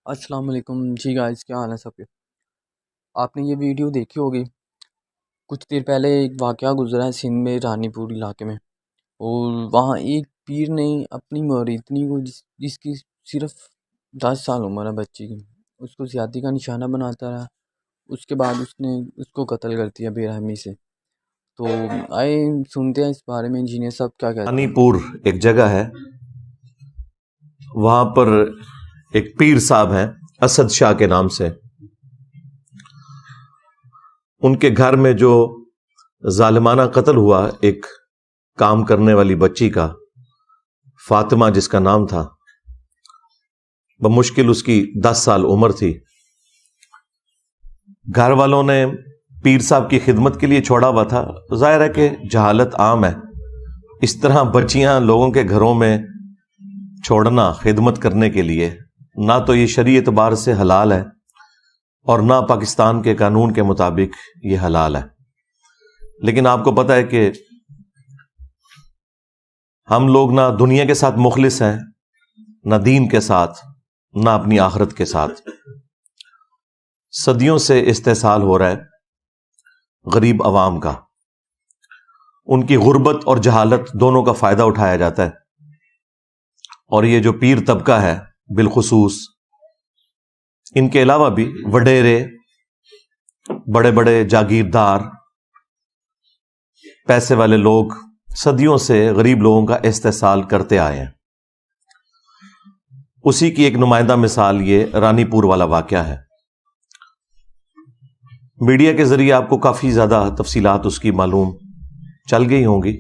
السلام علیکم جی گائز، کیا حال ہے سب کے؟ آپ نے یہ ویڈیو دیکھی ہوگی. کچھ دیر پہلے ایک واقعہ گزرا ہے سندھ میں، رانی پور علاقے میں، اور وہاں ایک پیر نے اپنی مریدنی کو جس کی صرف 10 سال عمر ہے بچی کی، اس کو زیادتی کا نشانہ بناتا رہا. اس کے بعد اس نے اس کو قتل کر دیا بے رحمی سے. تو آئے سنتے ہیں اس بارے میں انجینئر صاحب کیا کہتے رانی ہیں. پور ایک جگہ ہے، وہاں پر ایک پیر صاحب ہیں اسد شاہ کے نام سے. ان کے گھر میں جو ظالمانہ قتل ہوا ایک کام کرنے والی بچی کا، فاطمہ جس کا نام تھا، بمشکل اس کی 10 سال عمر تھی. گھر والوں نے پیر صاحب کی خدمت کے لیے چھوڑا ہوا تھا. ظاہر ہے کہ جہالت عام ہے، اس طرح بچیاں لوگوں کے گھروں میں چھوڑنا خدمت کرنے کے لیے نہ تو یہ شرعی اعتبار سے حلال ہے اور نہ پاکستان کے قانون کے مطابق یہ حلال ہے. لیکن آپ کو پتہ ہے کہ ہم لوگ نہ دنیا کے ساتھ مخلص ہیں، نہ دین کے ساتھ، نہ اپنی آخرت کے ساتھ. صدیوں سے استحصال ہو رہا ہے غریب عوام کا، ان کی غربت اور جہالت دونوں کا فائدہ اٹھایا جاتا ہے. اور یہ جو پیر طبقہ ہے بالخصوص، ان کے علاوہ بھی وڈیرے، بڑے بڑے جاگیردار، پیسے والے لوگ صدیوں سے غریب لوگوں کا استحصال کرتے آئے ہیں. اسی کی ایک نمائندہ مثال یہ رانی پور والا واقعہ ہے. میڈیا کے ذریعے آپ کو کافی زیادہ تفصیلات اس کی معلوم چل گئی ہوں گی.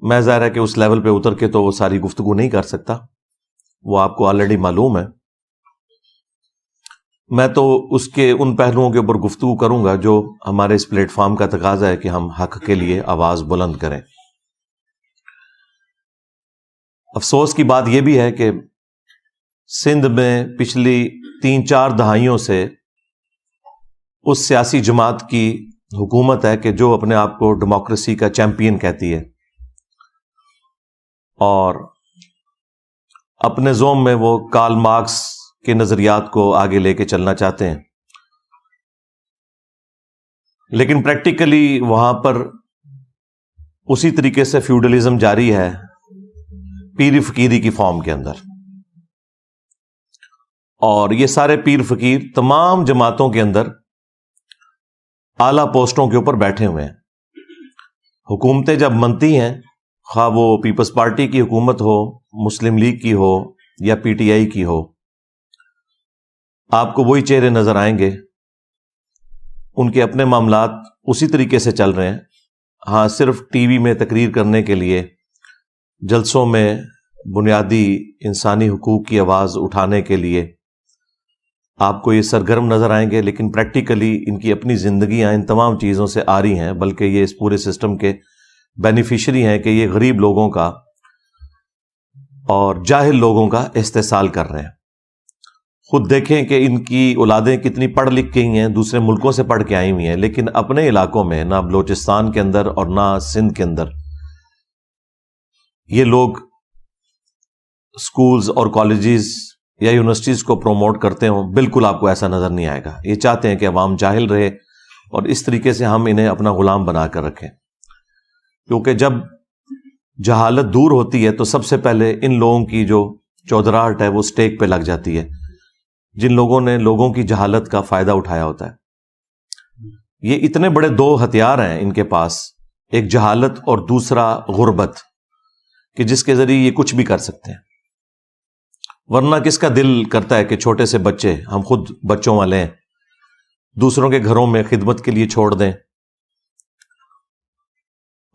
میں ظاہر ہے کہ اس لیول پہ اتر کے تو وہ ساری گفتگو نہیں کر سکتا، وہ آپ کو آلریڈی معلوم ہے. میں تو اس کے ان پہلوؤں کے اوپر گفتگو کروں گا جو ہمارے اس پلیٹ فارم کا تقاضا ہے کہ ہم حق کے لیے آواز بلند کریں. افسوس کی بات یہ بھی ہے کہ سندھ میں پچھلی 3-4 دہائیوں سے اس سیاسی جماعت کی حکومت ہے کہ جو اپنے آپ کو ڈیموکریسی کا چیمپئن کہتی ہے، اور اپنے زوم میں وہ کارل مارکس کے نظریات کو آگے لے کے چلنا چاہتے ہیں. لیکن پریکٹیکلی وہاں پر اسی طریقے سے فیوڈلزم جاری ہے، پیر فقیری کی فارم کے اندر. اور یہ سارے پیر فقیر تمام جماعتوں کے اندر اعلیٰ پوسٹوں کے اوپر بیٹھے ہوئے ہیں. حکومتیں جب بنتی ہیں، خواہ وہ پیپلز پارٹی کی حکومت ہو، مسلم لیگ کی ہو یا پی ٹی آئی کی ہو، آپ کو وہی چہرے نظر آئیں گے. ان کے اپنے معاملات اسی طریقے سے چل رہے ہیں. ہاں، صرف ٹی وی میں تقریر کرنے کے لیے، جلسوں میں بنیادی انسانی حقوق کی آواز اٹھانے کے لیے آپ کو یہ سرگرم نظر آئیں گے، لیکن پریکٹیکلی ان کی اپنی زندگیاں ان تمام چیزوں سے آ رہی ہیں، بلکہ یہ اس پورے سسٹم کے بینیفیشری ہیں کہ یہ غریب لوگوں کا اور جاہل لوگوں کا استحصال کر رہے ہیں. خود دیکھیں کہ ان کی اولادیں کتنی پڑھ لکھ گئی ہیں، دوسرے ملکوں سے پڑھ کے آئی ہوئی ہیں، لیکن اپنے علاقوں میں نہ بلوچستان کے اندر اور نہ سندھ کے اندر یہ لوگ سکولز اور کالجز یا یونیورسٹیز کو پروموٹ کرتے ہوں. بالکل آپ کو ایسا نظر نہیں آئے گا. یہ چاہتے ہیں کہ عوام جاہل رہے اور اس طریقے سے ہم انہیں اپنا غلام بنا کر رکھیں، کیونکہ جب جہالت دور ہوتی ہے تو سب سے پہلے ان لوگوں کی جو چودراہٹ ہے وہ سٹیک پہ لگ جاتی ہے، جن لوگوں نے لوگوں کی جہالت کا فائدہ اٹھایا ہوتا ہے. یہ اتنے بڑے 2 ہتھیار ہیں ان کے پاس، ایک جہالت اور دوسرا غربت، کہ جس کے ذریعے یہ کچھ بھی کر سکتے ہیں. ورنہ کس کا دل کرتا ہے کہ چھوٹے سے بچے، ہم خود بچوں والے ہیں، دوسروں کے گھروں میں خدمت کے لیے چھوڑ دیں،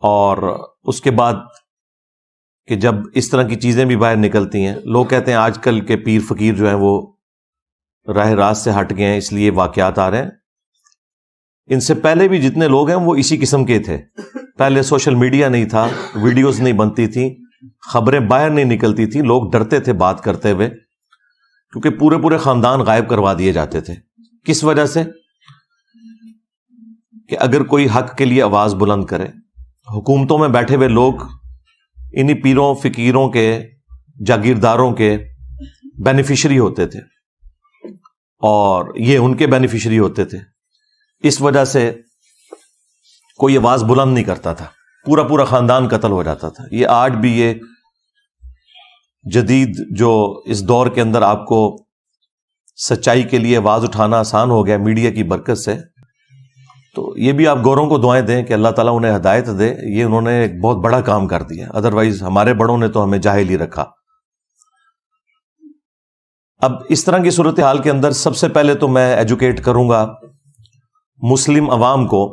اور اس کے بعد کہ جب اس طرح کی چیزیں بھی باہر نکلتی ہیں، لوگ کہتے ہیں آج کل کے پیر فقیر جو ہیں وہ راہ راست سے ہٹ گئے ہیں، اس لیے واقعات آ رہے ہیں. ان سے پہلے بھی جتنے لوگ ہیں وہ اسی قسم کے تھے. پہلے سوشل میڈیا نہیں تھا، ویڈیوز نہیں بنتی تھیں، خبریں باہر نہیں نکلتی تھیں، لوگ ڈرتے تھے بات کرتے ہوئے، کیونکہ پورے خاندان غائب کروا دیے جاتے تھے. کس وجہ سے؟ کہ اگر کوئی حق کے لیے آواز بلند کرے، حکومتوں میں بیٹھے ہوئے لوگ انہی پیروں فقیروں کے، جاگیرداروں کے بینیفیشری ہوتے تھے. اور یہ ان کے بینیفیشری ہوتے تھے. اس وجہ سے کوئی آواز بلند نہیں کرتا تھا, پورا پورا خاندان قتل ہو جاتا تھا. یہ آج بھی یہ جدید جو اس دور کے اندر آپ کو سچائی کے لیے آواز اٹھانا آسان ہو گیا میڈیا کی برکت سے, تو یہ بھی آپ گوروں کو دعائیں دیں کہ اللہ تعالیٰ انہیں ہدایت دے. یہ انہوں نے ایک بہت بڑا کام کر دیا, ادروائز ہمارے بڑوں نے تو ہمیں جاہل ہی رکھا. اب اس طرح کی صورتحال کے اندر سب سے پہلے تو میں ایجوکیٹ کروں گا مسلم عوام کو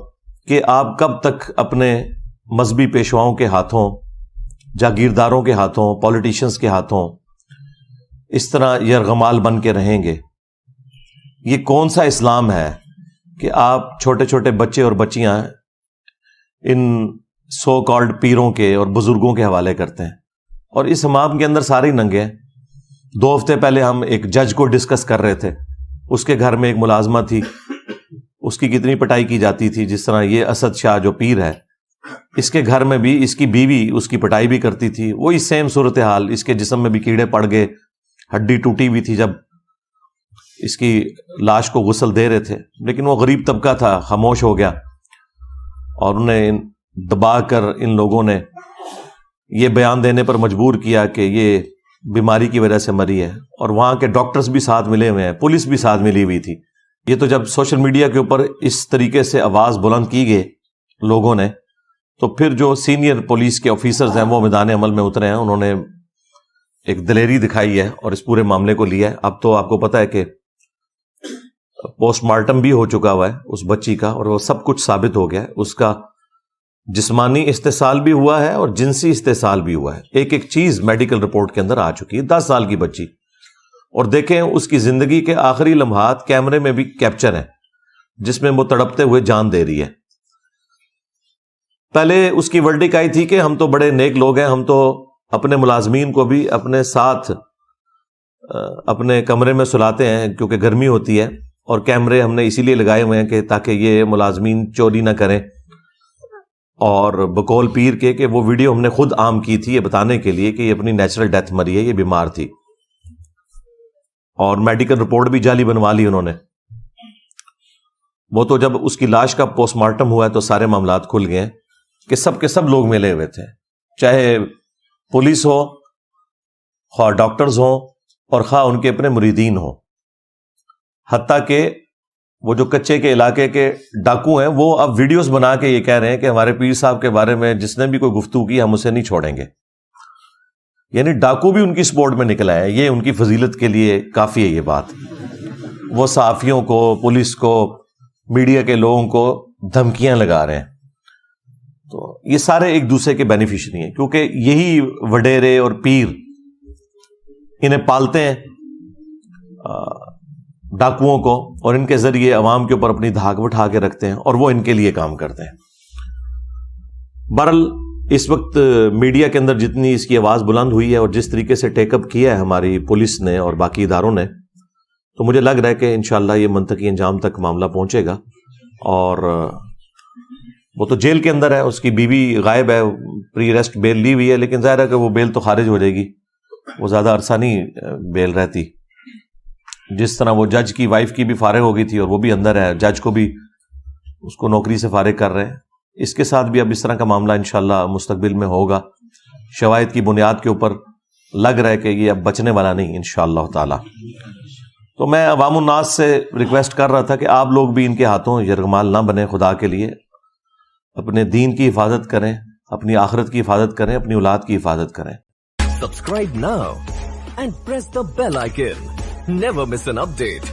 کہ آپ کب تک اپنے مذہبی پیشواؤں کے ہاتھوں, جاگیرداروں کے ہاتھوں, پولیٹیشنز کے ہاتھوں اس طرح یرغمال بن کے رہیں گے. یہ کون سا اسلام ہے کہ آپ چھوٹے چھوٹے بچے اور بچیاں ان سو کالڈ پیروں کے اور بزرگوں کے حوالے کرتے ہیں, اور اس حمام کے اندر سارے ننگے ہیں. 2 ہفتے پہلے ہم ایک جج کو ڈسکس کر رہے تھے, اس کے گھر میں ایک ملازمہ تھی, اس کی کتنی پٹائی کی جاتی تھی. جس طرح یہ اسد شاہ جو پیر ہے, اس کے گھر میں بھی اس کی بیوی اس کی پٹائی بھی کرتی تھی. وہی سیم صورتحال, اس کے جسم میں بھی کیڑے پڑ گئے, ہڈی ٹوٹی ہوئی تھی جب اس کی لاش کو غسل دے رہے تھے. لیکن وہ غریب طبقہ تھا, خاموش ہو گیا, اور انہیں دبا کر ان لوگوں نے یہ بیان دینے پر مجبور کیا کہ یہ بیماری کی وجہ سے مری ہے. اور وہاں کے ڈاکٹرز بھی ساتھ ملے ہوئے ہیں, پولیس بھی ساتھ ملی ہوئی تھی. یہ تو جب سوشل میڈیا کے اوپر اس طریقے سے آواز بلند کی گئی لوگوں نے, تو پھر جو سینئر پولیس کے آفیسرز ہیں وہ میدان عمل میں اترے ہیں, انہوں نے ایک دلیری دکھائی ہے اور اس پورے معاملے کو لیا ہے. اب تو آپ کو پتا ہے کہ پوسٹ مارٹم بھی ہو چکا ہوا ہے اس بچی کا, اور وہ سب کچھ ثابت ہو گیا ہے. اس کا جسمانی استحصال بھی ہوا ہے اور جنسی استحصال بھی ہوا ہے. ایک ایک چیز میڈیکل رپورٹ کے اندر آ چکی ہے. 10 سال کی بچی, اور دیکھیں اس کی زندگی کے آخری لمحات کیمرے میں بھی کیپچر ہیں, جس میں وہ تڑپتے ہوئے جان دے رہی ہے. پہلے اس کی ورڈک آئی تھی کہ ہم تو بڑے نیک لوگ ہیں, ہم تو اپنے ملازمین کو بھی اپنے ساتھ اپنے کمرے میں سلاتے ہیں کیونکہ گرمی ہوتی ہے, اور کیمرے ہم نے اسی لیے لگائے ہوئے ہیں کہ تاکہ یہ ملازمین چوری نہ کریں. اور بقول پیر کے کہ وہ ویڈیو ہم نے خود عام کی تھی یہ بتانے کے لیے کہ یہ اپنی نیچرل ڈیتھ مری ہے, یہ بیمار تھی. اور میڈیکل رپورٹ بھی جعلی بنوا لی انہوں نے. وہ تو جب اس کی لاش کا پوسٹ مارٹم ہوا ہے تو سارے معاملات کھل گئے کہ سب کے سب لوگ ملے ہوئے تھے, چاہے پولیس ہو, خواہ ڈاکٹرز ہوں, اور خواہ ان کے اپنے مریدین ہوں. حتیٰ کہ وہ جو کچے کے علاقے کے ڈاکو ہیں وہ اب ویڈیوز بنا کے یہ کہہ رہے ہیں کہ ہمارے پیر صاحب کے بارے میں جس نے بھی کوئی گفتگو کی ہم اسے نہیں چھوڑیں گے. یعنی ڈاکو بھی ان کی سپورٹ میں نکل آئے. یہ ان کی فضیلت کے لیے کافی ہے یہ بات. وہ صحافیوں کو, پولیس کو, میڈیا کے لوگوں کو دھمکیاں لگا رہے ہیں. تو یہ سارے ایک دوسرے کے بینیفیشری ہیں, کیونکہ یہی وڈیرے اور پیر انہیں پالتے ہیں ڈاکوؤں کو, اور ان کے ذریعے عوام کے اوپر اپنی دھاک بٹھا کے رکھتے ہیں, اور وہ ان کے لیے کام کرتے ہیں. بہرحال اس وقت میڈیا کے اندر جتنی اس کی آواز بلند ہوئی ہے اور جس طریقے سے ٹیک اپ کیا ہے ہماری پولیس نے اور باقی اداروں نے, تو مجھے لگ رہا ہے کہ انشاءاللہ یہ منطقی انجام تک معاملہ پہنچے گا. اور وہ تو جیل کے اندر ہے, اس کی بیوی غائب ہے, پری ریسٹ بیل لی ہوئی ہے, لیکن ظاہر ہے کہ وہ بیل تو خارج ہو جائے گی, وہ زیادہ عرصہ نہیں بیل رہتی. جس طرح وہ جج کی وائف کی بھی فارغ ہو گئی تھی اور وہ بھی اندر ہے, جج کو بھی اس کو نوکری سے فارغ کر رہے ہیں. اس کے ساتھ بھی اب اس طرح کا معاملہ انشاءاللہ مستقبل میں ہوگا. شواہد کی بنیاد کے اوپر لگ رہا ہے کہ یہ اب بچنے والا نہیں انشاءاللہ تعالی. تو میں عوام الناس سے ریکویسٹ کر رہا تھا کہ آپ لوگ بھی ان کے ہاتھوں یرغمال نہ بنیں. خدا کے لیے اپنے دین کی حفاظت کریں, اپنی آخرت کی حفاظت کریں, اپنی اولاد کی حفاظت کریں. Subscribe now and press the bell icon. Never miss an update.